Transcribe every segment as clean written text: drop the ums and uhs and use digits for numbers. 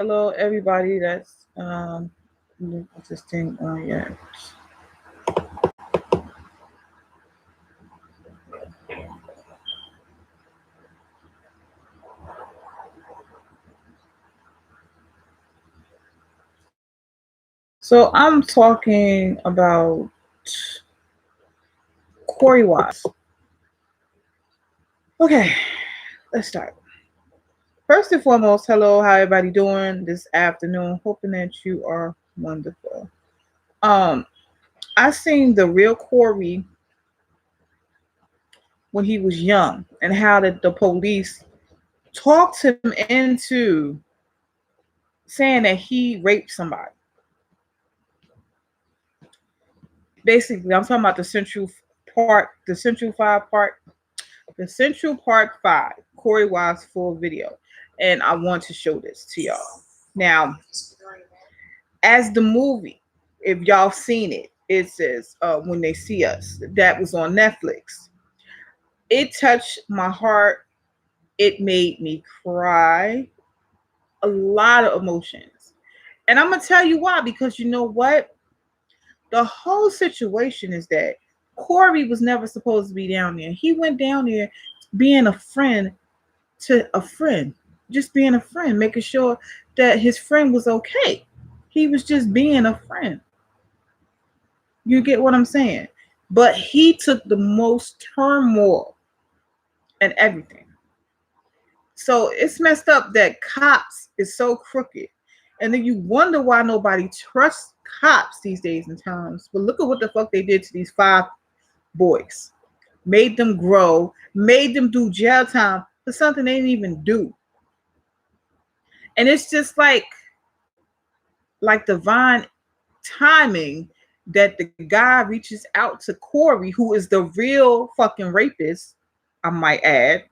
Hello, everybody. That's this thing on yet. So I'm talking about Korey Watts. Okay, let's start. First and foremost, hello, how everybody doing this afternoon? Hoping that you are wonderful. Um, I seen the real Korey when he was young, and how that the police talked him into saying that he raped somebody. Basically, I'm talking about the Central Five Park, the Central Park Five, Korey Wise full video, and I want to show this to y'all. Now, as the movie, if y'all seen it, it says "When They See Us." That was on Netflix. It touched my heart. It made me cry. A lot of emotions, and I'm gonna tell you why. Because you know what? The whole situation is that Korey was never supposed to be down there. He went down there being a friend to a friend, just being a friend, making sure that his friend was okay. He was just being a friend. You get what I'm saying? But he took the most turmoil and everything. So it's messed up that cops is so crooked. And then you wonder why nobody trusts cops these days and times. But look at what the fuck they did to these five boys. Made them grow, made them do jail time for something they didn't even do. And it's just like divine timing that the guy reaches out to Korey, who is the real fucking rapist, I might add.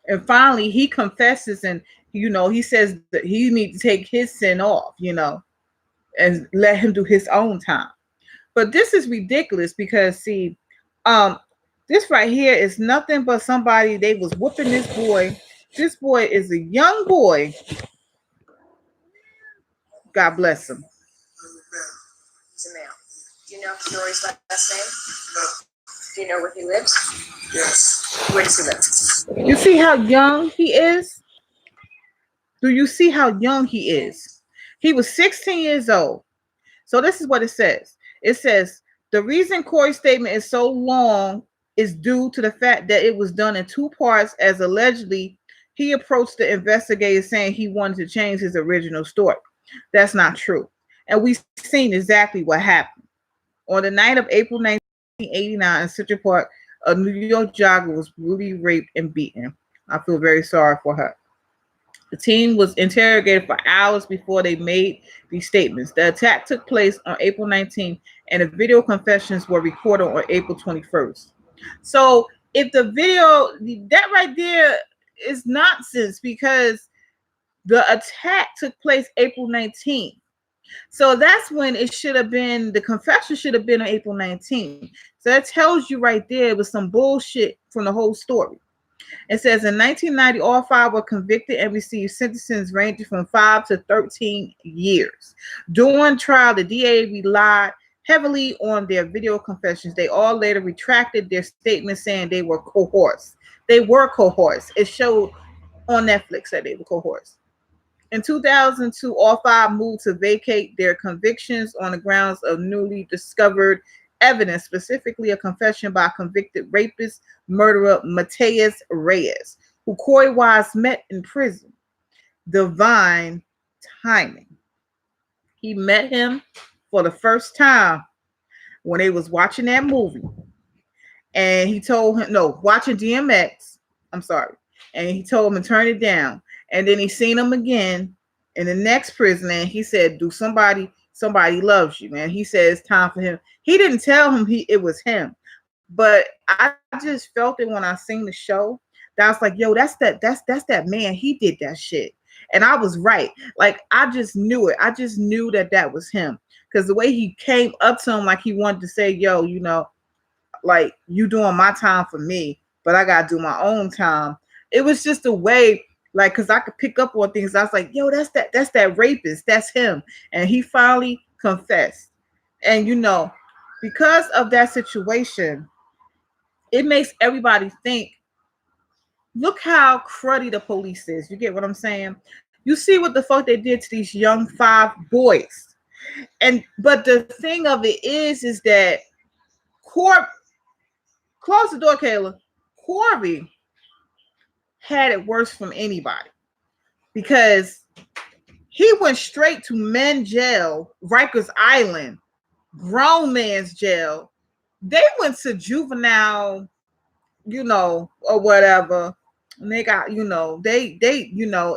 And finally he confesses, and he says that he needs to take his sin off, and let him do his own time. But this is ridiculous because see, um, this right here is nothing but somebody they was whooping this boy. This boy is a young boy. God bless him. He's a male. Do you know Korey's last name? No. Do you know where he lives? Yes. Where does he live? You see how young he is? Do you see how young he is? He was 16 years old. So this is what it says. It says the reason Korey's statement is so long is due to the fact that it was done in two parts, as allegedly he approached the investigators saying he wanted to change his original story. That's not true. And we've seen exactly what happened. On the night of April 1989 in Central Park, a New York jogger was brutally raped and beaten. I feel very sorry for her. The team was interrogated for hours before they made these statements. The attack took place on April 19th, and the video confessions were recorded on April 21st. So, if the video, that right there is nonsense because the attack took place April 19th. So that's when it should have been, the confession should have been on April 19th. So that tells you right there it was some bullshit from the whole story. It says in 1990, all five were convicted and received sentences ranging from 5 to 13 years. During trial, the DA relied heavily on their video confessions. They all later retracted their statements saying they were cohorts. They were cohorts. It showed on Netflix that they were cohorts. In 2002, all five moved to vacate their convictions on the grounds of newly discovered evidence, specifically a confession by convicted rapist murderer Mateus Reyes, who Korey Wise met in prison. Divine timing. He met him for the first time when they was watching that movie. And he told him, no, watching DMX. I'm sorry. And he told him to turn it down. And then he seen him again in the next prison, and he said, "Do somebody loves you, man." He said it's time for him. He didn't tell him it was him, but I just felt it when I seen the show. That I was like, "Yo, that's that man. He did that shit," and I was right. Like I just knew it. I just knew that was him because the way he came up to him, like he wanted to say, "Yo, like you doing my time for me, but I gotta do my own time." It was just the way Like, because I could pick up on things. I was like, yo, that's that rapist. That's him. And he finally confessed. And because of that situation, it makes everybody think, look how cruddy the police is. You get what I'm saying? You see what the fuck they did to these young 5 boys. But the thing of it is that Corp close the door, Kayla. Korey had it worse from anybody because he went straight to men jail, Rikers Island, grown man's jail. They went to juvenile, or whatever. And they got,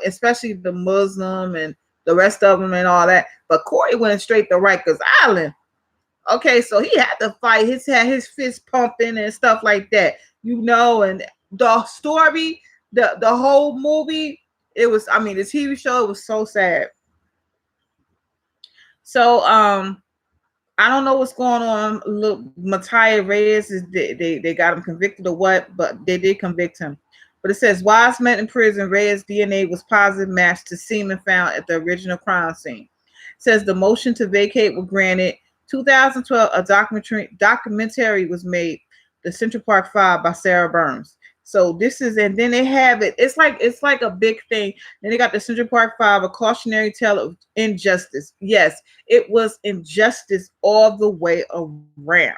especially the Muslim and the rest of them and all that. But Korey went straight to Rikers Island. Okay, so he had to fight. Had his fist pumping and stuff like that, and the story, the whole movie, it was, I mean, the TV show, it was so sad. So I don't know what's going on. Look, Matias Reyes is they got him convicted or what, but they did convict him. But it says Wise met in prison. Reyes' DNA was positive match to semen found at the original crime scene. It says the motion to vacate was granted. 2012, a documentary was made, The Central Park Five by Sarah Burns. So this is, and then they have it. It's like a big thing. Then they got the Central Park Five, a cautionary tale of injustice. Yes, it was injustice all the way around.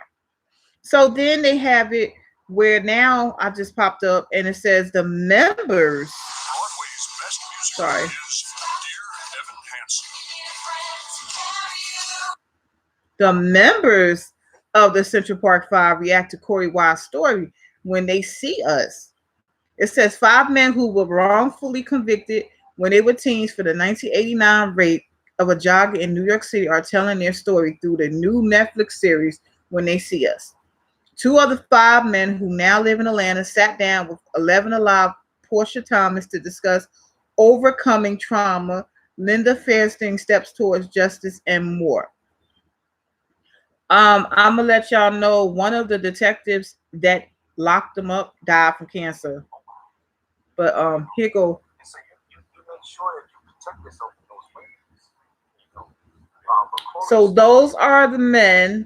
So then they have it where now I just popped up and it says the members. Sorry. The members of the Central Park Five react to Korey Wild's story when they see us. It says 5 men who were wrongfully convicted when they were teens for the 1989 rape of a jogger in New York City are telling their story through the new Netflix series When They See Us. 2 of the 5 men who now live in Atlanta sat down with 11 Alive Portia Thomas to discuss overcoming trauma, Linda Fairstein steps towards justice, and more. I'm gonna let y'all know one of the detectives that locked them up died from cancer. But here go. So you make sure that you protect yourself from those ways. So those are the men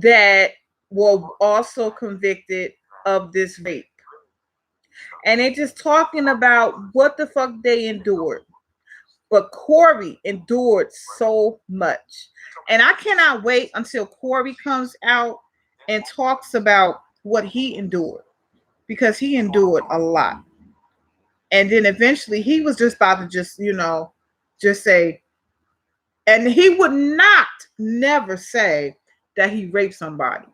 that were also convicted of this rape. And they just talking about what the fuck they endured. But Korey endured so much. And I cannot wait until Korey comes out and talks about what he endured. Because he endured a lot. And then eventually he was just about to just say, and he would never say that he raped somebody.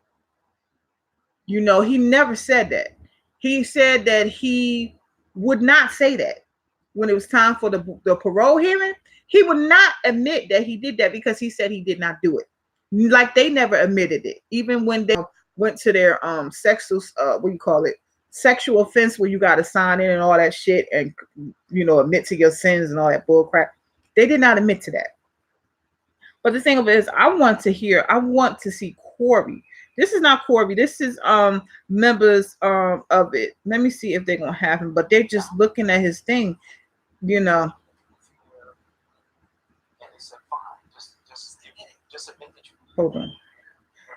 He never said that. He said that he would not say that when it was time for the parole hearing. He would not admit that he did that because he said he did not do it. Like they never admitted it. Even when they went to their sexual offense where you got to sign in and all that shit and, admit to your sins and all that bull crap. They did not admit to that. But the thing of it is, I want to see Korey. This is not Korey. This is members of it. Let me see if they're going to have him. But they're just looking at his thing, Hold on.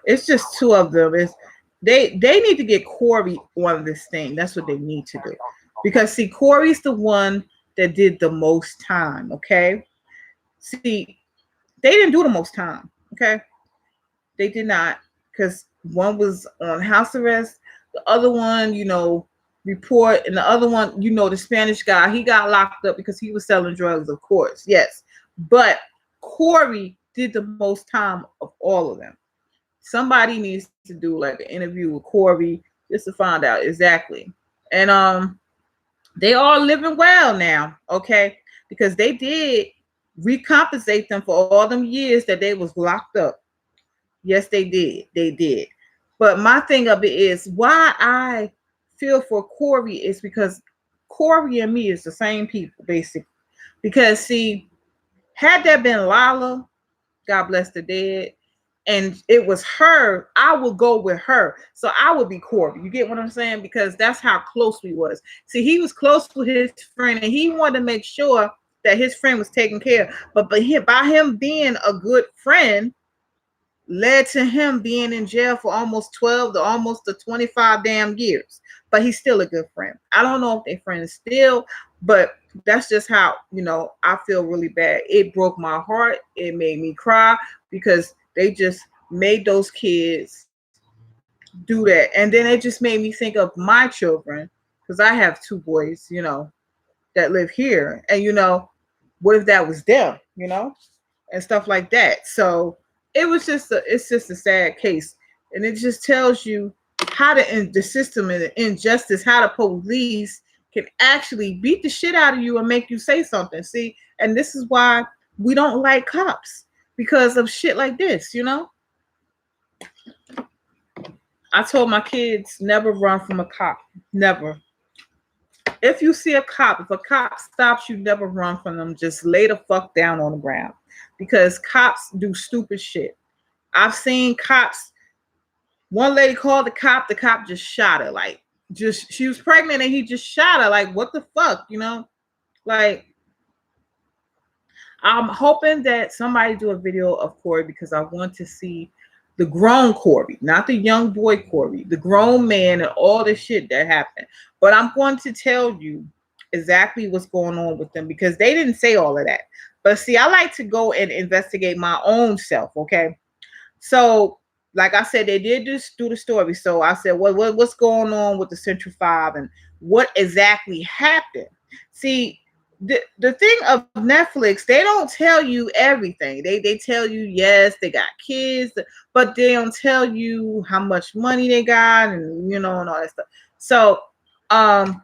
It's just 2 of them. They need to get Korey on this thing. That's what they need to do. Because see, Korey's the one that did the most time. Okay. See, they didn't do the most time. Okay. They did not, because one was on house arrest. The other one, report, and the other one, the Spanish guy, he got locked up because he was selling drugs, of course. Yes. But Korey did the most time of all of them. Somebody needs to do like an interview with Korey just to find out exactly. And they are living well now, okay? Because they did recompensate them for all them years that they was locked up. Yes, they did. They did. But my thing of it is why I feel for Korey is because Korey and me is the same people, basically. Because see, had that been Lala, God bless the dead, and it was her, I would go with her. So I would be Corey. You get what I'm saying? Because that's how close we was. See, he was close with his friend, and he wanted to make sure that his friend was taken care of. By him being a good friend, led to him being in jail for almost 12 to almost to 25 damn years. But he's still a good friend. I don't know if they're friends still, but that's just how, I feel really bad. It broke my heart. It made me cry because they just made those kids do that. And then it just made me think of my children because I have two boys, that live here. And, what if that was them, and stuff like that. So it's just a sad case, and it just tells you how the system and the injustice, how the police can actually beat the shit out of you and make you say something. See, and this is why we don't like cops because of shit like this. I told my kids never run from a cop, never. If you see if a cop stops you, never run from them. Just lay the fuck down on the ground because cops do stupid shit. I've seen cops. One lady called the cop just shot her. Like, she was pregnant and he just shot her. Like, what the fuck? Like, I'm hoping that somebody do a video of Korey because I want to see the grown Korey, not the young boy Korey, the grown man and all the shit that happened. But I'm going to tell you exactly what's going on with them because they didn't say all of that. But see, I like to go and investigate my own self, okay? So, like I said, they did just do the story. So I said, what's going on with the Central Five and what exactly happened? See, the thing of Netflix, they don't tell you everything. They tell you, yes, they got kids, but they don't tell you how much money they got and and all that stuff. So I'm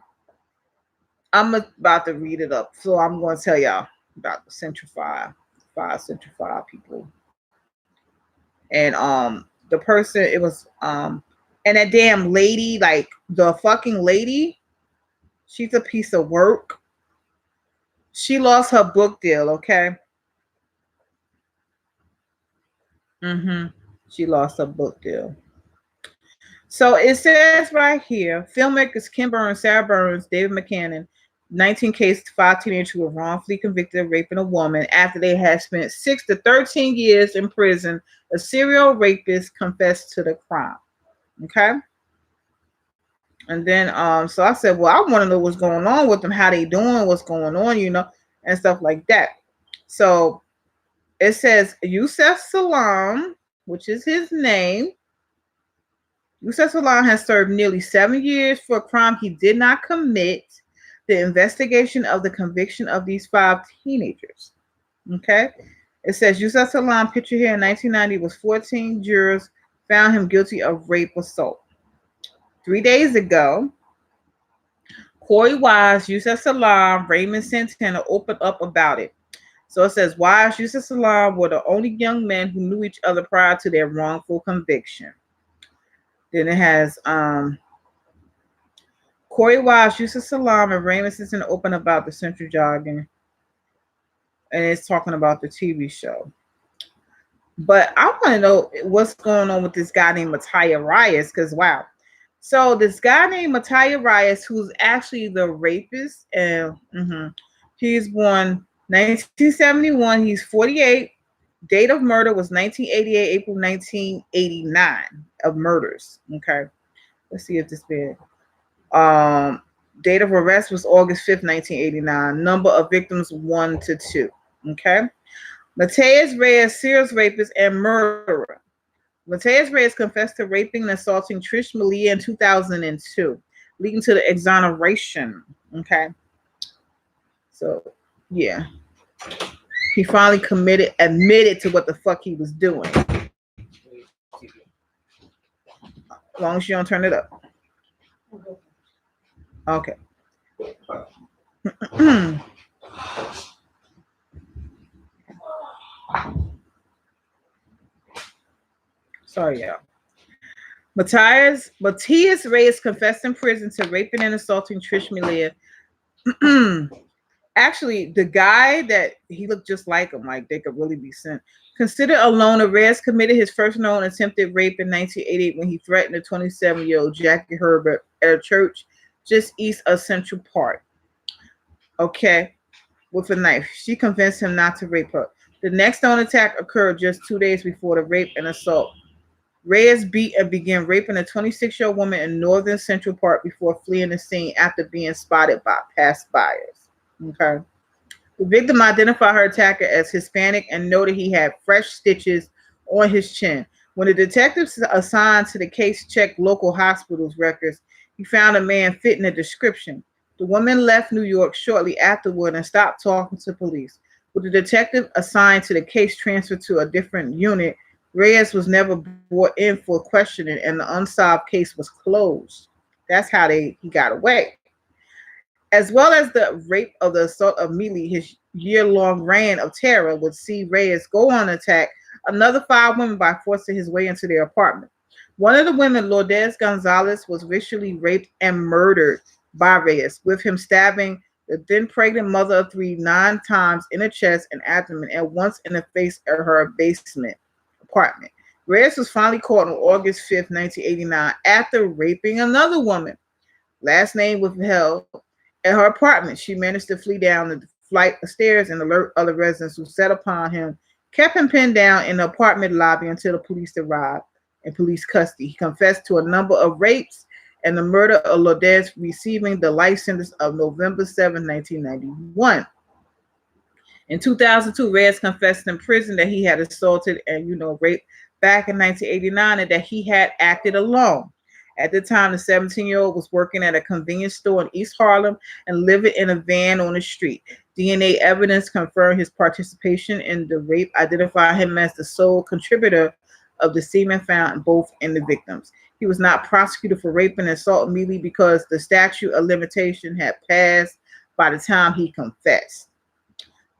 about to read it up. So I'm going to tell y'all about the Central five Central Five people. And the person, it was and that damn lady, like the fucking lady, she's a piece of work. She lost her book deal, okay? She lost her book deal. So it says right here, filmmakers Kim Burns, Sarah Burns, David McCannon, 19 cases, 5 teenagers who were wrongfully convicted of raping a woman after they had spent 6 to 13 years in prison. A serial rapist confessed to the crime. Okay. And then so I said, well, I want to know what's going on with them, how they doing, what's going on, and stuff like that. So it says Yusef Salam, which is his name. Yusef Salam has served nearly 7 years for a crime he did not commit. The investigation of the conviction of these 5 teenagers. Okay. It says Yusef Salam, pictured here in 1990, was 14 jurors found him guilty of rape assault. 3 days ago, Korey Wise, Yusef Salam, Raymond Santana opened up about it. So it says Wise, Yusef Salam were the only young men who knew each other prior to their wrongful conviction. Then it has Korey Wise, Yusef Salam, and Raymond Santana open about the central jargon. And it's talking about the TV show. But I want to know what's going on with this guy named Mattia Reyes, because wow. So this guy named Mattia Reyes, who's actually the rapist, and he's born 1971. He's 48. Date of murder was 1988, April 1989 of murders. Okay, let's see if this bad. Date of arrest was August 5th, 1989. Number of victims 1 to 2. Okay. Mattia Reyes, serial rapist and murderer. Mattia Reyes confessed to raping and assaulting Trish Malia in 2002, leading to the exoneration. Okay. So, yeah. He finally admitted to what the fuck he was doing. As long as you don't turn it up. Okay. Sorry, y'all. Matthias Reyes confessed in prison to raping and assaulting Trish Malia Actually, the guy that he looked just like him, like they could really be sent. Considered a loner, Reyes committed his first known attempted rape in 1988 when he threatened a 27-year-old Jackie Herbert at a church just east of Central Park. Okay, with a knife. She convinced him not to rape her. The next known attack occurred just 2 days before the rape and assault. Reyes beat and began raping a 26-year-old woman in northern Central Park before fleeing the scene after being spotted by passers. Okay. The victim identified her attacker as Hispanic and noted he had fresh stitches on his chin. When the detectives assigned to the case checked local hospitals' records, he found a man fitting the description. The woman left New York shortly afterward and stopped talking to police. With the detective assigned to the case transferred to a different unit, Reyes was never brought in for questioning and the unsolved case was closed. That's how he got away. As well as the rape of the assault of Mealy, his year-long reign of terror would see Reyes go on attack another 5 women by forcing his way into their apartment. One of the women, Lourdes Gonzalez, was ritually raped and murdered by Reyes, with him stabbing the then pregnant mother of 3 9 times in the chest and abdomen and once in the face at her basement apartment. Reyes was finally caught on August 5th, 1989, after raping another woman, last name withheld, at her apartment. She managed to flee down the flight of stairs and alert other residents who set upon him, kept him pinned down in the apartment lobby until the police arrived in police custody. He confessed to a number of rapes and the murder of Lourdes, receiving the life sentence of November 7, 1991. In 2002, Reyes confessed in prison that he had assaulted and, raped back in 1989 and that he had acted alone. At the time, the 17-year-old was working at a convenience store in East Harlem and living in a van on the street. DNA evidence confirmed his participation in the rape, identifying him as the sole contributor of the semen found both in the victims. He was not prosecuted for rape and assault immediately because the statute of limitation had passed by the time he confessed.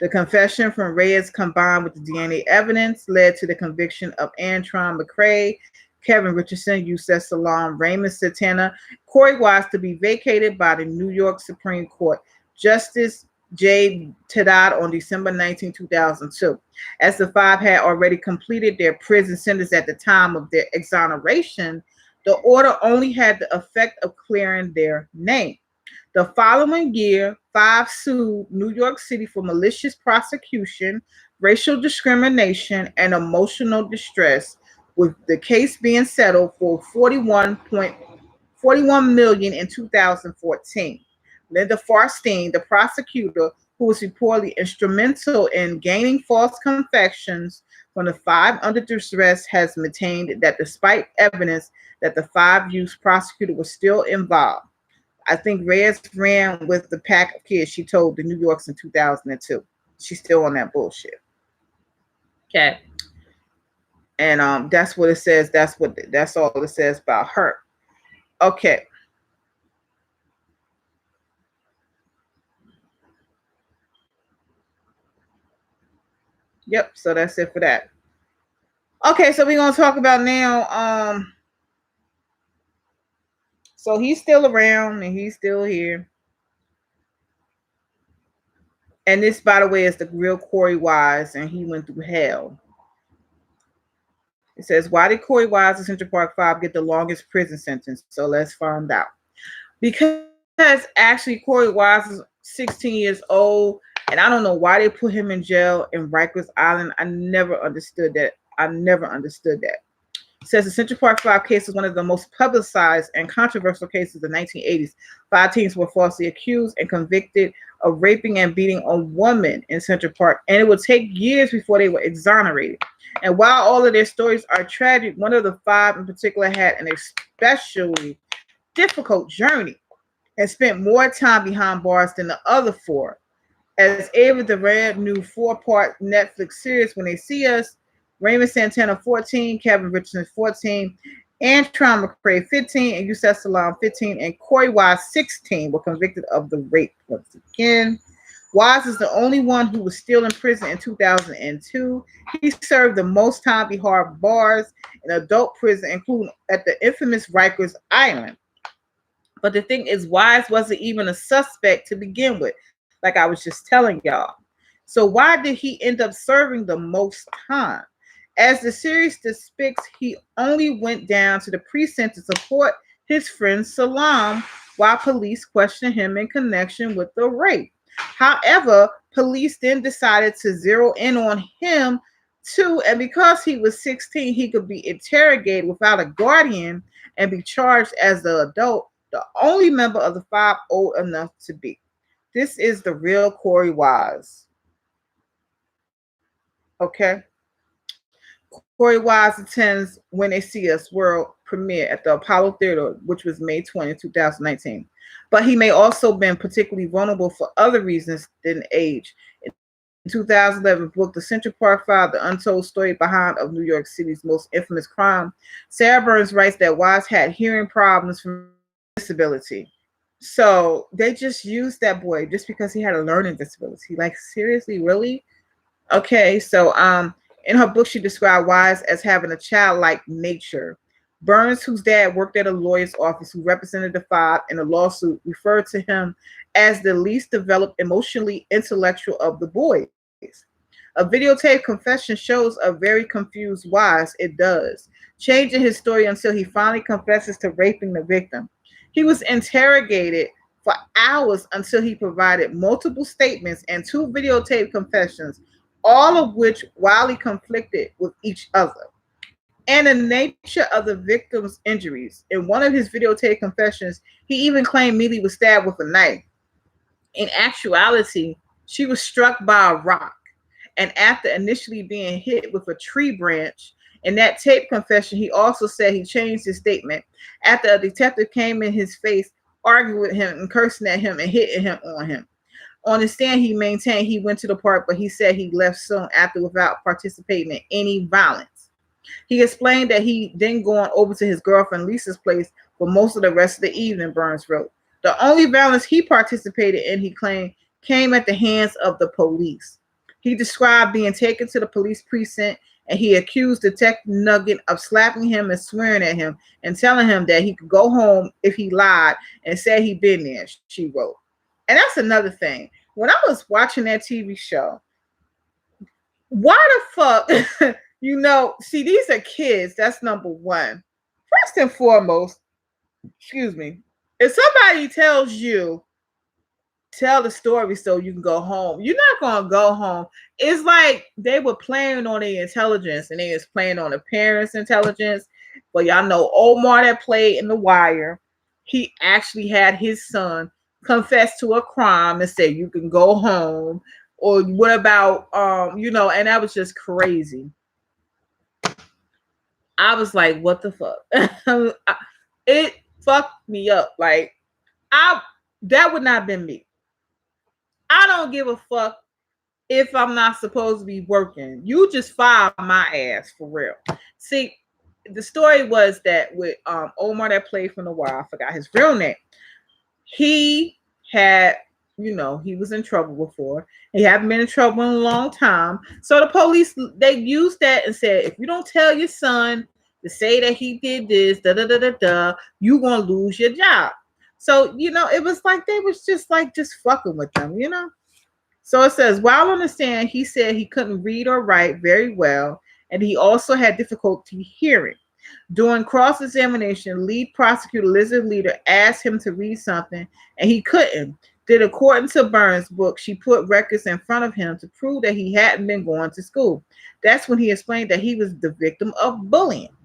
The confession from Reyes combined with the DNA evidence led to the conviction of Antron McCrae, Kevin Richardson, Yusef Salaam, Raymond Santana, Korey Wise to be vacated by the New York Supreme Court. Justice J. Tadad on December 19, 2002. As the 5 had already completed their prison sentence at the time of their exoneration, the order only had the effect of clearing their name. The following year, 5 sued New York City for malicious prosecution, racial discrimination, and emotional distress, with the case being settled for $41 million in 2014. Linda Farstein, the prosecutor, who was reportedly instrumental in gaining false confessions from the 5 under duress, has maintained that despite evidence that the 5 youth prosecutor was still involved. I think Reyes ran with the pack of kids she told the New Yorks in 2002. She's still on that bullshit. Okay. And that's what it says. That's all it says about her. Okay. Yep, so that's it for that. Okay, so we're gonna talk about now. So he's still around and he's still here. And this, by the way, is the real Korey Wise, and he went through hell. It says, why did Korey Wise of Central Park 5 get the longest prison sentence? So let's find out. Because actually Korey Wise is 16 years old, and I don't know why they put him in jail in Rikers Island. I never understood that. It says the Central Park 5 case is one of the most publicized and controversial cases of the 1980s. 5 teens were falsely accused and convicted of raping and beating a woman in Central Park, and it would take years before they were exonerated. And while all of their stories are tragic, one of the 5 in particular had an especially difficult journey and spent more time behind bars than the other 4. As Ava DeRed new 4-part Netflix series, When They See Us, Raymond Santana 14, Kevin Richardson 14, Antron McCrae 15, and Yusef Salaam 15, and Korey Wise 16 were convicted of the rape once again. Wise is the only one who was still in prison in 2002. He served the most time behind bars in adult prison, including at the infamous Rikers Island. But the thing is, Wise wasn't even a suspect to begin with. like I was just telling y'all. So why did he end up serving the most time? As the series depicts, he only went down to the precinct to support his friend Salam while police questioned him in connection with the rape. However, police then decided to zero in on him too, and because he was 16, he could be interrogated without a guardian and be charged as the adult, the only member of the five old enough to be. This is the real Korey Wise. Okay. Korey Wise attends When They See Us world premiere at the Apollo Theater, which was May 20, 2019. But he may also been particularly vulnerable for other reasons than age. In 2011 book, The Central Park Five, The Untold Story Behind of New York City's Most Infamous Crime, Sarah Burns writes that Wise had hearing problems from disability. So they just used that boy just because he had a learning disability. Like, seriously, really? Okay, so in her book, she described Wise as having a childlike nature. Burns, whose dad worked at a lawyer's office who represented the five in a lawsuit, referred to him as the least developed emotionally intellectual of the boys. A videotape confession shows a very confused Wise. It does, changing his story until he finally confesses to raping the victim. He was interrogated for hours until he provided multiple statements and two videotape confessions, all of which wildly conflicted with each other, and the nature of the victim's injuries. In one of his videotape confessions, he even claimed Mealy was stabbed with a knife. In actuality, she was struck by a rock, and after initially being hit with a tree branch. In that tape confession, he also said he changed his statement after a detective came in his face, arguing with him and cursing at him and hitting him on him. On the stand, he maintained he went to the park, but he said he left soon after without participating in any violence. He explained that he then gone over to his girlfriend Lisa's place for most of the rest of the evening, Burns wrote. The only violence he participated in, he claimed, came at the hands of the police. He described being taken to the police precinct, and he accused Detective Nugget of slapping him and swearing at him and telling him that he could go home if he lied and said he'd been there, she wrote. And that's another thing. When I was watching that TV show, why the fuck, see, these are kids. That's number one. First and foremost, excuse me, if somebody tells you, tell the story so you can go home, you're not going to go home. It's like they were playing on their intelligence and they was playing on the parents' intelligence. But y'all know Omar that played in The Wire, he actually had his son confess to a crime and say you can go home. Or what about and that was just crazy. I was like, what the fuck? It fucked me up. Like, that would not have been me. I don't give a fuck if I'm not supposed to be working. You just fire my ass for real. See, the story was that with Omar that played from The Wire, I forgot his real name. He had, he was in trouble before. He hadn't been in trouble in a long time. So the police, they used that and said, if you don't tell your son to say that he did this, you gonna lose your job. So, it was like they was just fucking with them, So it says, while on the stand, he said he couldn't read or write very well, and he also had difficulty hearing. During cross-examination, lead prosecutor Elizabeth Leader asked him to read something, and he couldn't. Then, according to Burns' book, she put records in front of him to prove that he hadn't been going to school. That's when he explained that he was the victim of bullying.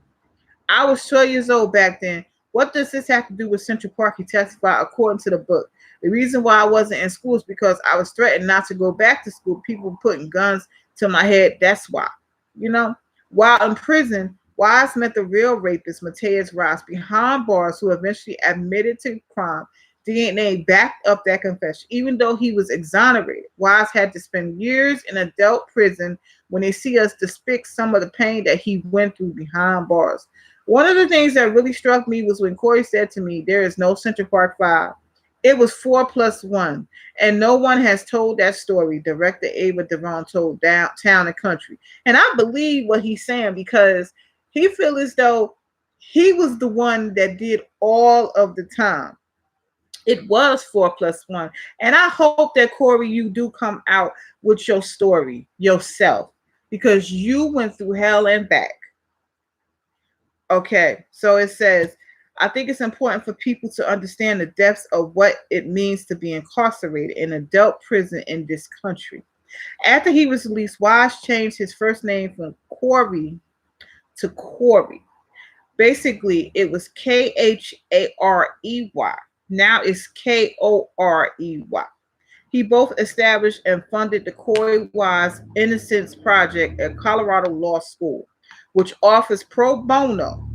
I was 12 years old back then. What does this have to do with Central Park? He testified according to the book. The reason why I wasn't in school is because I was threatened not to go back to school. People putting guns to my head. That's why. While in prison, Wise met the real rapist, Mateus Ross, behind bars, who eventually admitted to crime. DNA backed up that confession. Even though he was exonerated, Wise had to spend years in adult prison. When they see us depict some of the pain that he went through behind bars. One of the things that really struck me was when Korey said to me, there is no Central Park 5. It was 4+1. And no one has told that story. Director Ava Devon told Town and Country. And I believe what he's saying because he feels as though he was the one that did all of the time. It was 4+1. And I hope that Korey, you do come out with your story yourself because you went through hell and back. Okay, so it says, I think it's important for people to understand the depths of what it means to be incarcerated in adult prison in this country. After he was released, Wise changed his first name from Korey to Korey. Basically, it was Kharey. Now it's Korey. He both established and funded the Korey Wise Innocence Project at Colorado Law School, which offers pro bono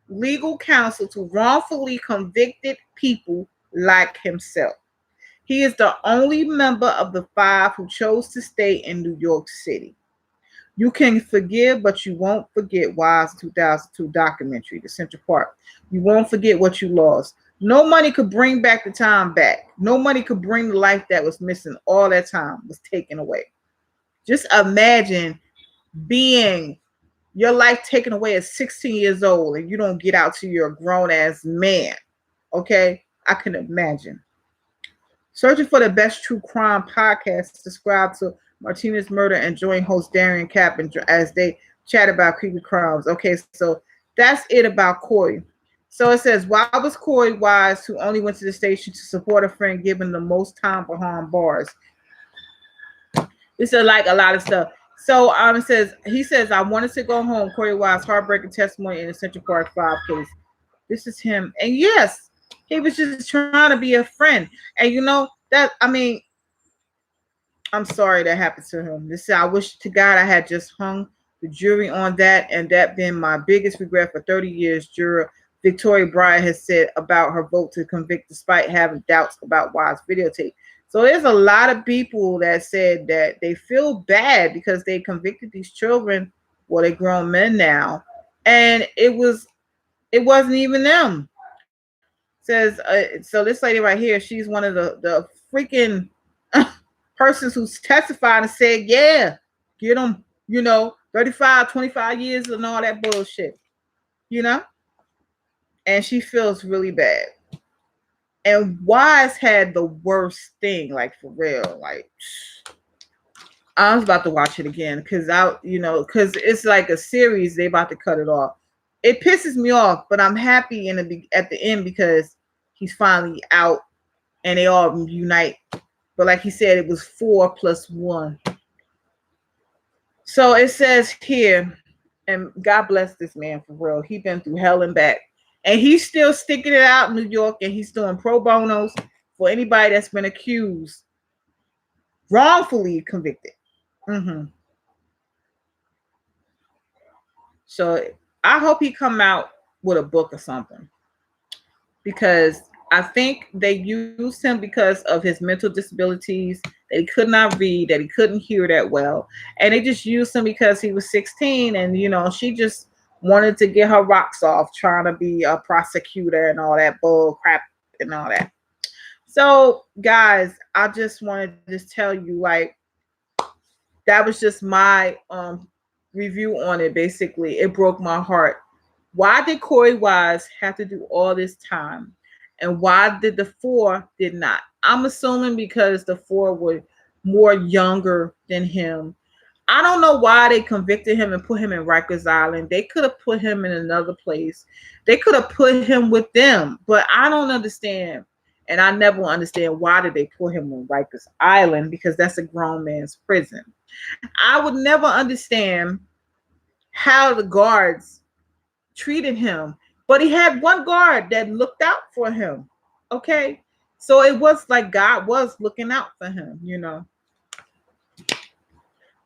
legal counsel to wrongfully convicted people like himself. He is the only member of the five who chose to stay in New York City. You can forgive, but you won't forget Wise 2002 documentary, The Central Park. You won't forget what you lost. No money could bring back the time back. No money could bring the life that was missing. All that time was taken away. Just imagine being your life taken away at 16 years old and you don't get out till you're a grown ass man. Okay? I can imagine. Searching for the best true crime podcast, subscribe to Martinez Murder and join host Darian Cap as they chat about creepy crimes. Okay, so that's it about Korey. So it says, why was Korey Wise, who only went to the station to support a friend, given the most time behind bars? This is like a lot of stuff. So he says, I wanted to go home. Korey Wise, heartbreaking testimony in the Central Park 5 case. This is him. And yes, he was just trying to be a friend. And you know, I'm sorry that happened to him. I wish to God I had just hung the jury on that, and that been my biggest regret for 30 years. Juror Victoria Bryant has said about her vote to convict despite having doubts about Wise videotape. So there's a lot of people that said that they feel bad because they convicted these children, well, they're grown men now, and it wasn't even them. Says so this lady right here, she's one of the freaking persons who's testified and said, yeah, get them, 35, 25 years and all that bullshit, you know? And she feels really bad. And Wise had the worst thing, like for real. Like, I was about to watch it again because because it's like a series, they about to cut it off. It pisses me off, but I'm happy at the end because he's finally out and they all unite. But like he said, it was 4+1. So it says here, and God bless this man for real. He been through hell and back. And he's still sticking it out in New York, and he's doing pro bonos for anybody that's been accused, wrongfully convicted. So I hope he come out with a book or something. Because I think they used him because of his mental disabilities, that he could not read, that he couldn't hear that well. And they just used him because he was 16 and, she just wanted to get her rocks off trying to be a prosecutor and all that bull crap and all that. So, guys, I just wanted to just tell you, like, that was just my review on it, basically. It broke my heart. Why did Korey Wise have to do all this time? And why did the 4 did not? I'm assuming because the 4 were more younger than him. I don't know why they convicted him and put him in Rikers Island. They could have put him in another place. They could have put him with them. But I don't understand. And I never understand why did they put him on Rikers Island, because that's a grown man's prison. I would never understand how the guards treated him. But he had one guard that looked out for him. Okay. So it was like God was looking out for him,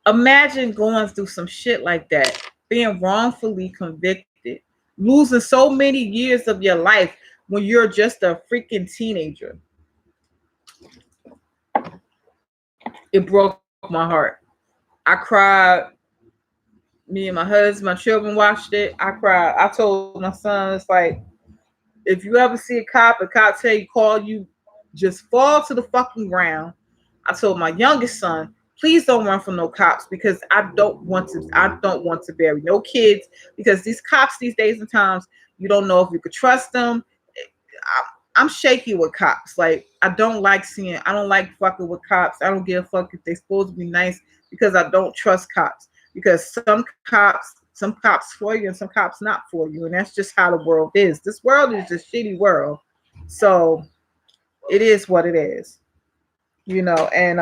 Imagine going through some shit like that, being wrongfully convicted, losing so many years of your life when you're just a freaking teenager. It broke my heart. I cried. Me and my husband, my children watched it. I cried. I told my son, it's like, if you ever see a cop tell you, call you, just fall to the fucking ground. I told my youngest son, please don't run from no cops, because I don't want to bury no kids, because these cops these days and times, you don't know if you could trust them. I'm shaky with cops. Like I don't like fucking with cops. I don't give a fuck if they supposed to be nice because I don't trust cops. Because some cops for you and some cops not for you. And that's just how the world is. This world is a shitty world. So it is what it is. You know, and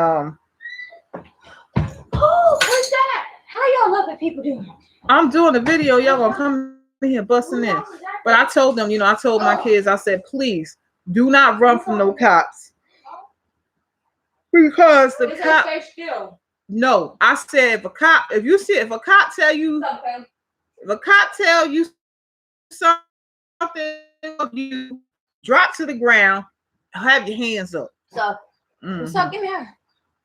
Oh, what's that? How y'all loving people doing? I'm doing a video, y'all gonna come in here busting in. But I told them, I told my kids, I said, please do not run from no cops. Because the cop stay still. No, I said if a cop tell you something, you drop to the ground, have your hands up. So what's up? Give me her.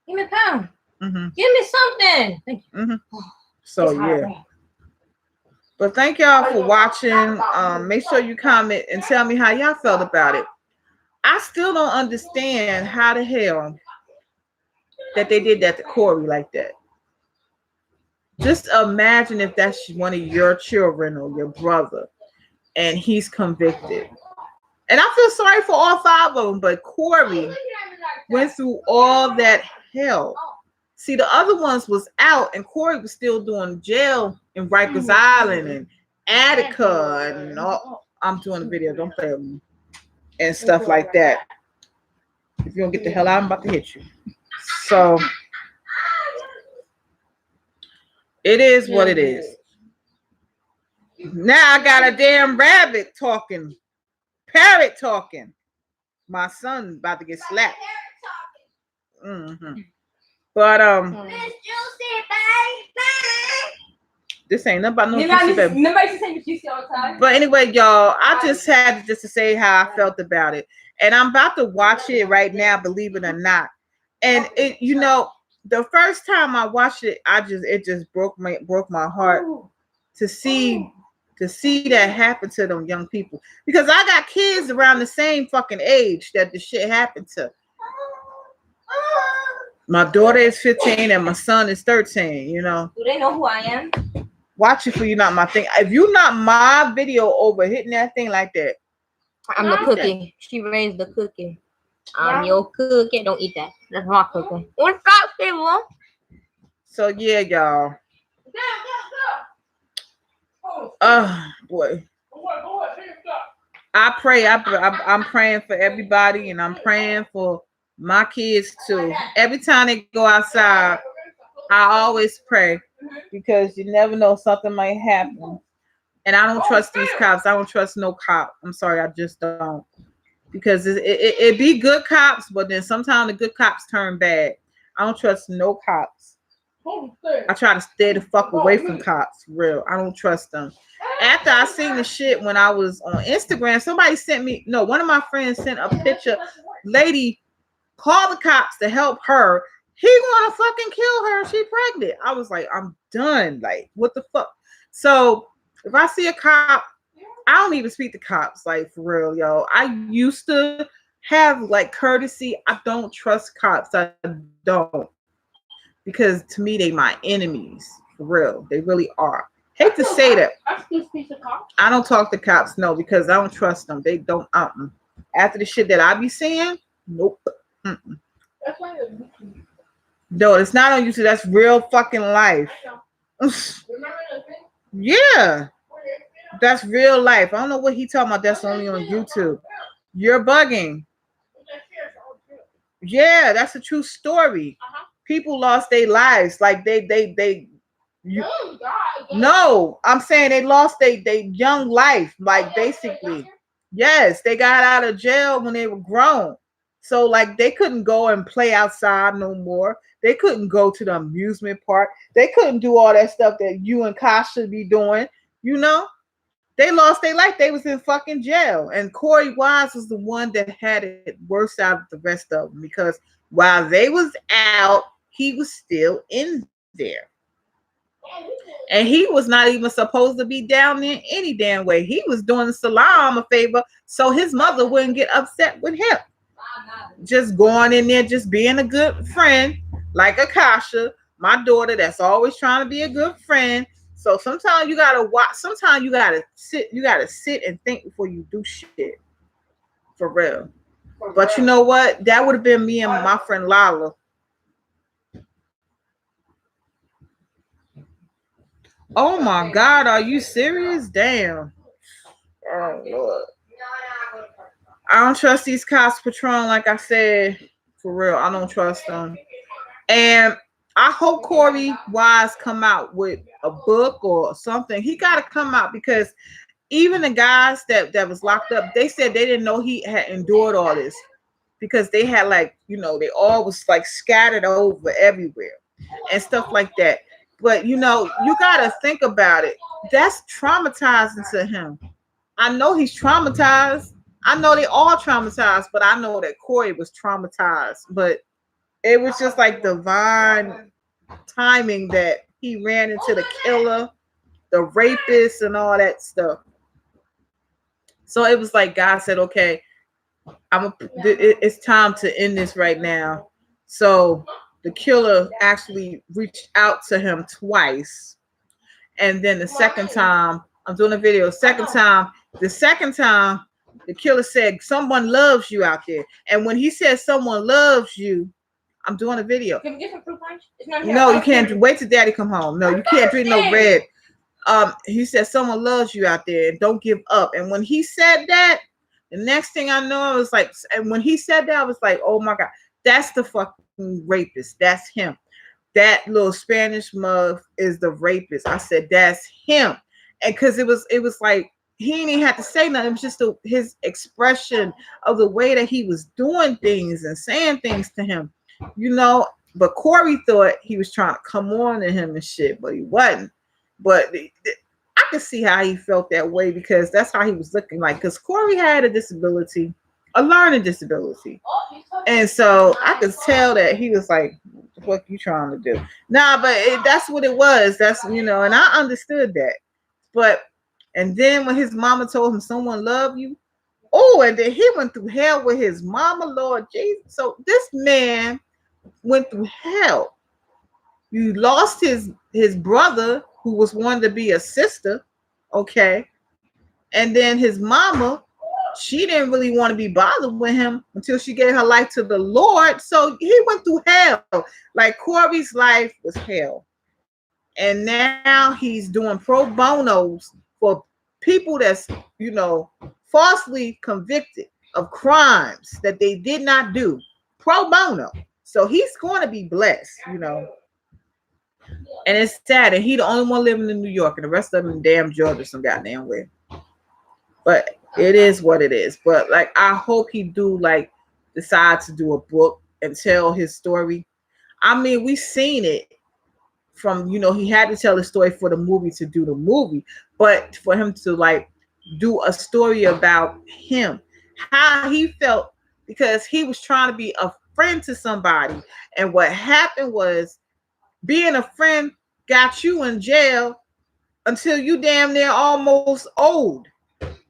Give me a pound. Mm-hmm. Give me something. Thank you. Mm-hmm. So yeah. But thank y'all for watching. Make sure you comment and tell me how y'all felt about it. I still don't understand how the hell that they did that to Korey like that. Just imagine if that's one of your children or your brother and he's convicted. And I feel sorry for all 5 of them, but Korey went through all that hell. See, the other ones was out and Korey was still doing jail in Rikers Island and Attica and all. I'm doing a video, don't play with me. And stuff like that. If you don't get the hell out, I'm about to hit you. So it is what it is. Now I got a damn rabbit talking, parrot talking. My son's about to get slapped. Mm-hmm. But this ain't nothing about no juicy baby. Nobody saying juicy all the time. But anyway, y'all, I just had to say how I felt about it, and I'm about to watch it right now. Believe it or not, and it, the first time I watched it, it just broke my heart to see that happen to them young people, because I got kids around the same fucking age that the shit happened to. My daughter is 15 and my son is 13. Do they know who I am? Watch it for you, not my thing. If you not my video over hitting that thing like that, I'm the cookie. She raised the cookie. I'm your cookie. Don't eat that. That's my cookie. What's up, people? So yeah, y'all. Boy. I pray. I'm praying for everybody, and I'm praying for my kids too. Every time they go outside, I always pray, because you never know, something might happen. And I don't trust these cops. I don't trust no cop. I'm sorry, I just don't. Because it be good cops, but then sometimes the good cops turn bad. I don't trust no cops. I try to stay the fuck away from cops. Real. I don't trust them. After I seen the shit when I was on Instagram, one of my friends sent a picture. Lady called the cops to help her. He want to fucking kill her. She pregnant. I was like, I'm done. Like, what the fuck? So if I see a cop, I don't even speak to cops. Like, for real, yo. I used to have like courtesy. I don't trust cops. I don't. Because to me, they my enemies. For real. They really are. Hate to say that. I still speak to cops. I don't talk to cops, no, because I don't trust them. They don't. After the shit that I be seeing, nope. Mm-mm. That's why No, it's not on YouTube. That's real fucking life. remember the thing? Yeah. That's real life. I don't know what he talking about. That's only on YouTube. You're bugging. Yeah, that's a true story. People lost their lives. Like no, I'm saying they lost their young life. Like basically. Yes, they got out of jail when they were grown. So like they couldn't go and play outside no more. They couldn't go to the amusement park. They couldn't do all that stuff that you and Kasha be doing. They lost their life. They was in fucking jail. And Korey Wise was the one that had it worse out of the rest of them, because while they was out, he was still in there. And he was not even supposed to be down there any damn way. He was doing Salam a favor so his mother wouldn't get upset with him. Just going in there, just being a good friend, like Akasha, my daughter, that's always trying to be a good friend. So sometimes you gotta watch. Sometimes you gotta sit and think before you do shit. For real. But you know what? That would have been me and my friend Lala. Oh my God, are you serious? Damn. Oh Lord. I don't trust these cops, Patron. Like I said, for real, I don't trust them. And I hope Korey Wise come out with a book or something. He got to come out because even the guys that was locked up, they said they didn't know he had endured all this because they had like, they all was like scattered over everywhere and stuff like that. But you got to think about it. That's traumatizing to him. I know he's traumatized. I know they all traumatized, but I know that Korey was traumatized. But it was just like divine timing that he ran into the killer, the rapist, and all that stuff. So it was like God said, "Okay, it's time to end this right now." So the killer actually reached out to him twice, and then the second time, I'm doing a video. The second time, the killer said, "Someone loves you out there." And when he says someone loves you, I'm doing a video. Can we get some fruit punch? No, you can't. Wait till Daddy come home. No, you can't drink no red. He said someone loves you out there and don't give up. And when he said that, the next thing I know, I was like, and when he said that, I was like, oh my God, that's the fucking rapist. That's him. That little Spanish mug is the rapist. I said, that's him. And because it was like he didn't even have to say nothing. It was just his expression of the way that he was doing things and saying things to him, But Korey thought he was trying to come on to him and shit, but he wasn't. But I could see how he felt that way because that's how he was looking like. Because Korey had a disability, a learning disability. And so I could tell that he was like, what the fuck you trying to do? Nah, but that's what it was. That's, and I understood that. But, and then when his mama told him someone loved you, oh, and then he went through hell with his mama, Lord Jesus. So this man went through hell. You lost his brother, who was wanted to be a sister, okay? And then his mama, she didn't really want to be bothered with him until she gave her life to the Lord. So he went through hell. Like Korey's life was hell. And now he's doing pro bonos for people that's, falsely convicted of crimes that they did not do. Pro bono. So he's going to be blessed, And it's sad. And he the only one living in New York, and the rest of them in damn Georgia some goddamn way. But it is what it is. But like, I hope he do decide to do a book and tell his story. I mean, we seen it from, he had to tell the story for the movie to do the movie, but for him to do a story about him, how he felt, because he was trying to be a friend to somebody, and what happened was being a friend got you in jail until you damn near almost old,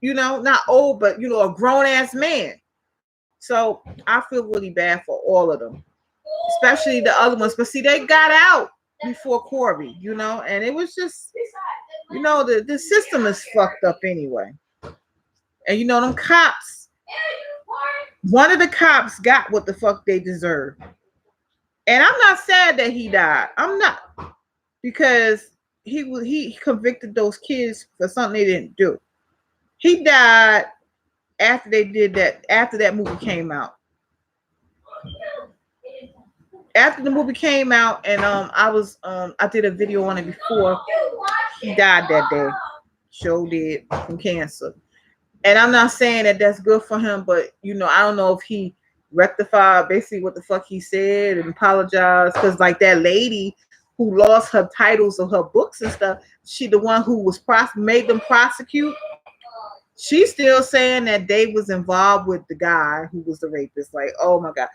not old, but a grown ass man. So I feel really bad for all of them, especially the other ones. But see, they got out before Korey, and it was just, the system is fucked up anyway. And them cops, one of the cops got what the fuck they deserve. And I'm not sad that he died. I'm not, because he convicted those kids for something they didn't do. He died after they did that, after that movie came out. After the movie came out, and I did a video on it before. He died that day. Sure did, from cancer. And I'm not saying that that's good for him, but I don't know if he rectified basically what the fuck he said and apologized, because like that lady who lost her titles of her books and stuff, she the one who was made them prosecute. She's still saying that they was involved with the guy who was the rapist. Like, oh my God,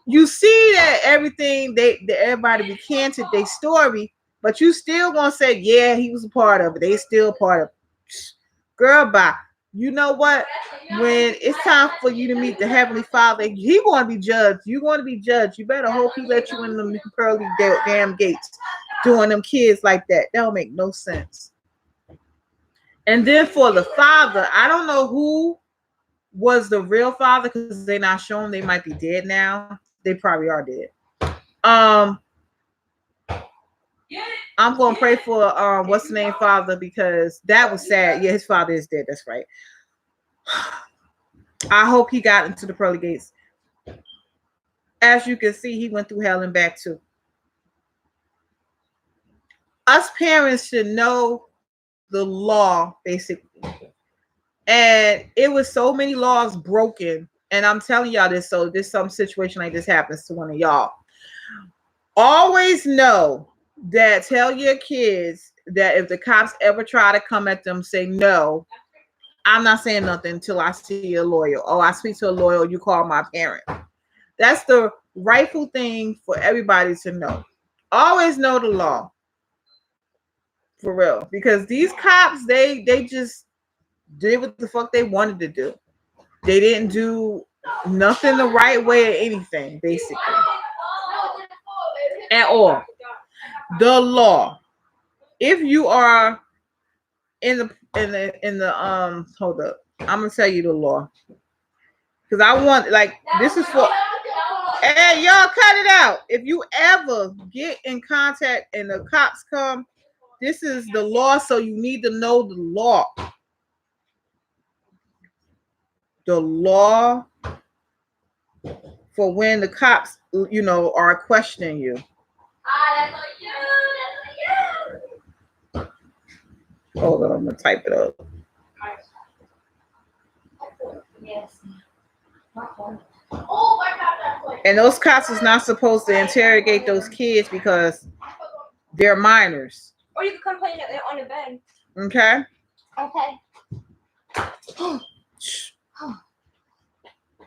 you see that everything everybody recanted their story, but you still gonna say, yeah, he was a part of it. They still part of it. Girl, bye. You know what? When it's time for you to meet the Heavenly Father, he going to be judged. You're going to be judged. You better hope he let you in them pearly damn gates doing them kids like that. That don't make no sense. And then for the father, I don't know who was the real father, because they're not showing, they might be dead now. They probably are dead. Um, I'm gonna pray for what's the name father, because that was sad. Yeah, his father is dead. That's right. I hope he got into the pearly gates. As you can see, he went through hell and back too. Us parents should know the law, basically. And it was so many laws broken. And I'm telling y'all this, so this some situation like this happens to one of y'all. Always know that, tell your kids that if the cops ever try to come at them, say no. I'm not saying nothing until I see a lawyer. Oh, I speak to a lawyer, or you call my parent. That's the rightful thing for everybody to know. Always know the law. For real. Because these cops, they just did what the fuck they wanted to do. They didn't do nothing the right way or anything, basically. At all. The law. If you are in the hold up. I'm gonna tell you the law. Because I want, like, this is for, hey, y'all cut it out. If you ever get in contact and the cops come, this is the law, so you need to know the law. The law for when the cops, are questioning you. Hold on, I'm gonna type it up. And those cops is not supposed to interrogate those kids because they're minors. Or you can complain on the bed. Okay? Okay.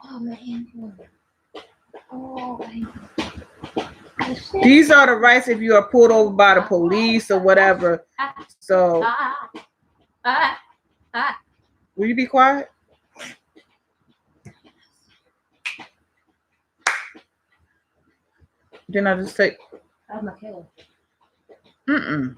Oh, man. Oh, man. These are the rights if you are pulled over by the police or whatever. So, will you be quiet? Then I just say, That's my killer. mm-mm.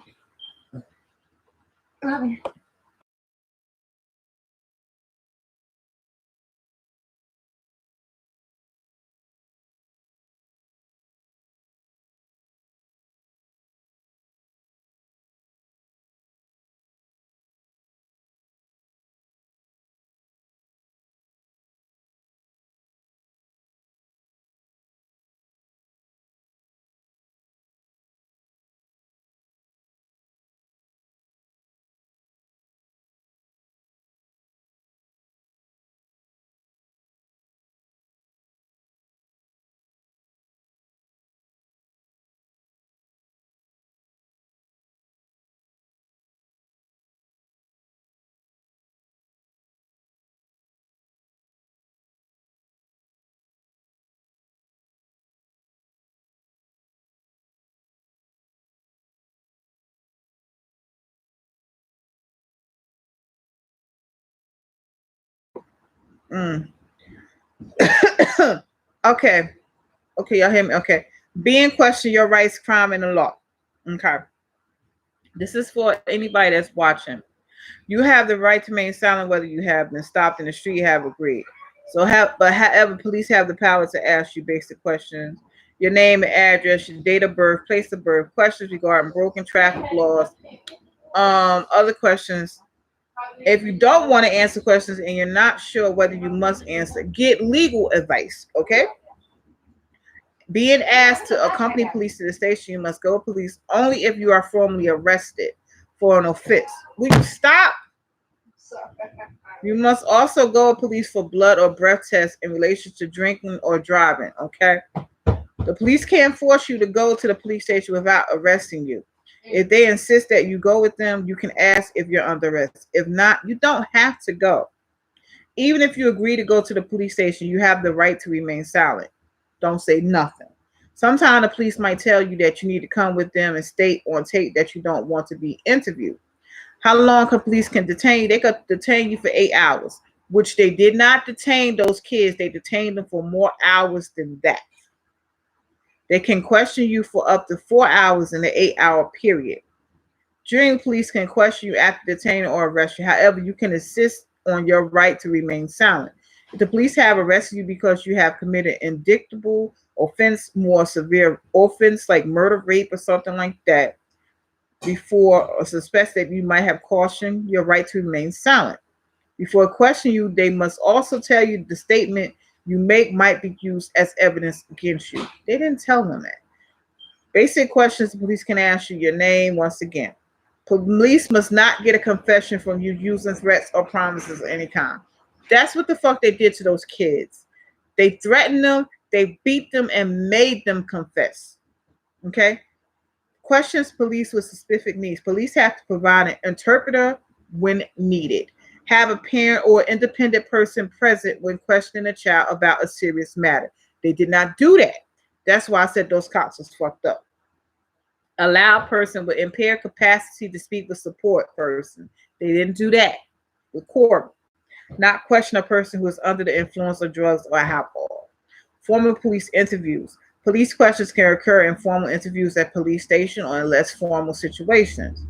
Mm. Okay. Okay, y'all hear me? Okay. Being questioned your rights, crime, and the law. Okay. This is for anybody that's watching. You have the right to remain silent whether you have been stopped in the street, have agreed. However, police have the power to ask you basic questions. Your name and address, your date of birth, place of birth, questions regarding broken traffic laws, other questions. If you don't want to answer questions and you're not sure whether you must answer, get legal advice, okay? Being asked to accompany police to the station, you must go with police only if you are formally arrested for an offense. Will you stop? You must also go with police for blood or breath tests in relation to drinking or driving, okay? The police can't force you to go to the police station without arresting you. If they insist that you go with them, you can ask if you're under arrest. If not, you don't have to go. Even if you agree to go to the police station, you have the right to remain silent. Don't say nothing. Sometimes the police might tell you that you need to come with them and state on tape that you don't want to be interviewed. How long can police can detain you? They could detain you for 8 hours, which they did not detain those kids. They detained them for more hours than that. They can question you for up to 4 hours in the 8 hour period. During police can question you after detaining or arrest you. However, you can insist on your right to remain silent. The police have arrested you because you have committed indictable offense, more severe offense like murder, rape, or something like that, before or suspects that you might have cautioned your right to remain silent. Before questioning you, they must also tell you the statement you make might be used as evidence against you. They didn't tell them that. Basic questions the police can ask you: your name, once again. Police must not get a confession from you using threats or promises of any kind. That's what the fuck they did to those kids. They threatened them, they beat them, and made them confess. Okay? Questions police with specific needs. Police have to provide an interpreter when needed. Have a parent or independent person present when questioning a child about a serious matter. They did not do that. That's why I said those cops was fucked up. Allow a person with impaired capacity to speak with support person. They didn't do that with Korey. Not question a person who is under the influence of drugs or alcohol. Formal police interviews. Police questions can occur in formal interviews at police station or in less formal situations.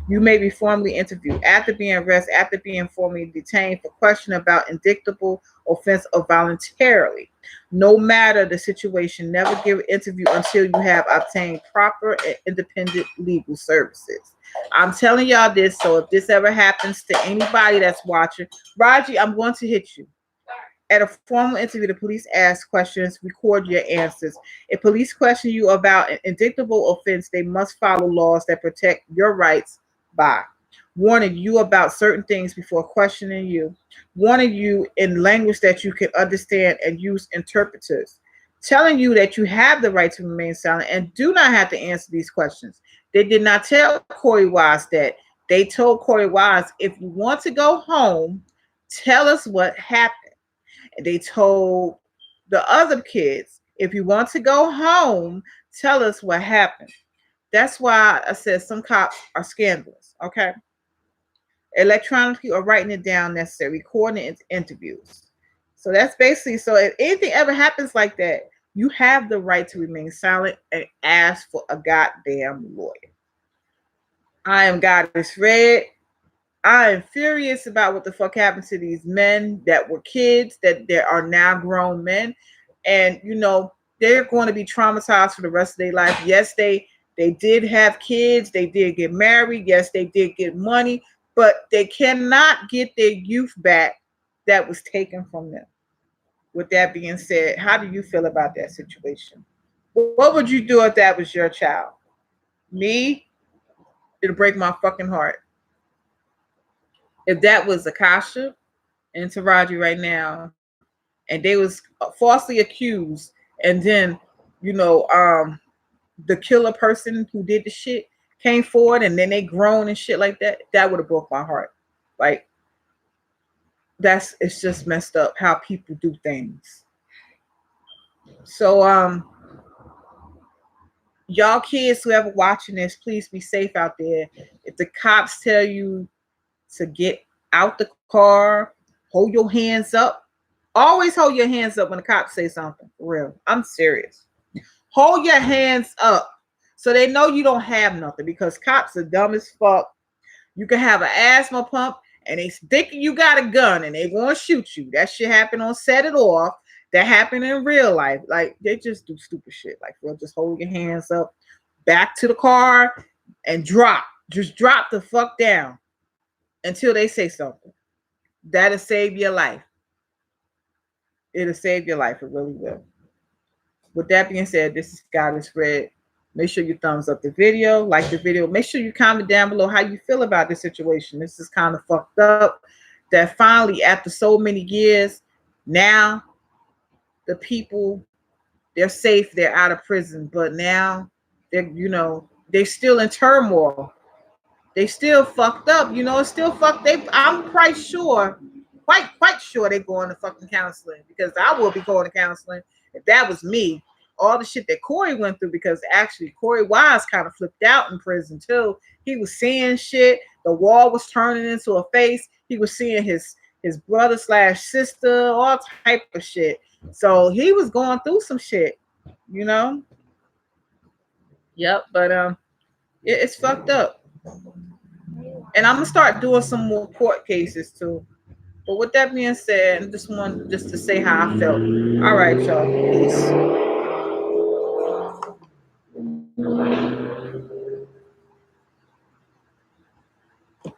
You may be formally interviewed after being arrested, after being formally detained for question about indictable offense or voluntarily. No matter the situation, never give an interview until you have obtained proper and independent legal services. I'm telling y'all this, so if this ever happens to anybody that's watching, Raji, I'm going to hit you. At a formal interview, the police ask questions, record your answers. If police question you about an indictable offense, they must follow laws that protect your rights by warning you about certain things before questioning you, warning you in language that you can understand and use interpreters, telling you that you have the right to remain silent and do not have to answer these questions. They did not tell Korey Wise that. They told Korey Wise, if you want to go home, tell us what happened. They told the other kids, if you want to go home, tell us what happened. That's why I said some cops are scandalous. Okay. Electronically or writing it down necessary, recording interviews. So that's basically, so if anything ever happens like that, you have the right to remain silent and ask for a goddamn lawyer. I am Goddess Red. I am furious about what the fuck happened to these men that were kids, that there are now grown men, and they're going to be traumatized for the rest of their life. Yes, they did have kids, they did get married, yes, they did get money, but they cannot get their youth back that was taken from them. With that being said, how do you feel about that situation? What would you do if that was your child? Me, it'll break my fucking heart. If that was Akasha and Taraji right now, and they was falsely accused, and then you know um the killer person who did the shit came forward, and then they grown and shit like that, that would have broke my heart. Like, it's just messed up how people do things. So y'all kids, whoever watching this, please be safe out there. If the cops tell you to get out the car, hold your hands up. Always hold your hands up when the cops say something. For real. I'm serious. Hold your hands up so they know you don't have nothing, because cops are dumb as fuck. You can have an asthma pump and they think you got a gun and they want to shoot you. That shit happened on Set It Off. That happened in real life. Like, they just do stupid shit. Like, well, just hold your hands up, back to the car, and drop. Just drop the fuck down until they say something. That'll save your life. It'll save your life. It really will. With that being said, this is Goddess Red. Make sure you thumbs up the video, like the video. Make sure you comment down below how you feel about this situation. This is kind of fucked up that finally, after so many years, now the people, they're safe, they're out of prison, but now they're still in turmoil. They still fucked up. It's still fucked. I'm quite sure they're going to fucking counseling, because I will be going to counseling if that was me. All the shit that Korey went through, because actually Korey Wise kind of flipped out in prison too. He was seeing shit. The wall was turning into a face. He was seeing his brother / sister, all type of shit. So he was going through some shit, Yep, but it's fucked up. And I'm gonna start doing some more court cases too. But with that being said, I just wanted just to say how I felt. All right, y'all. Peace.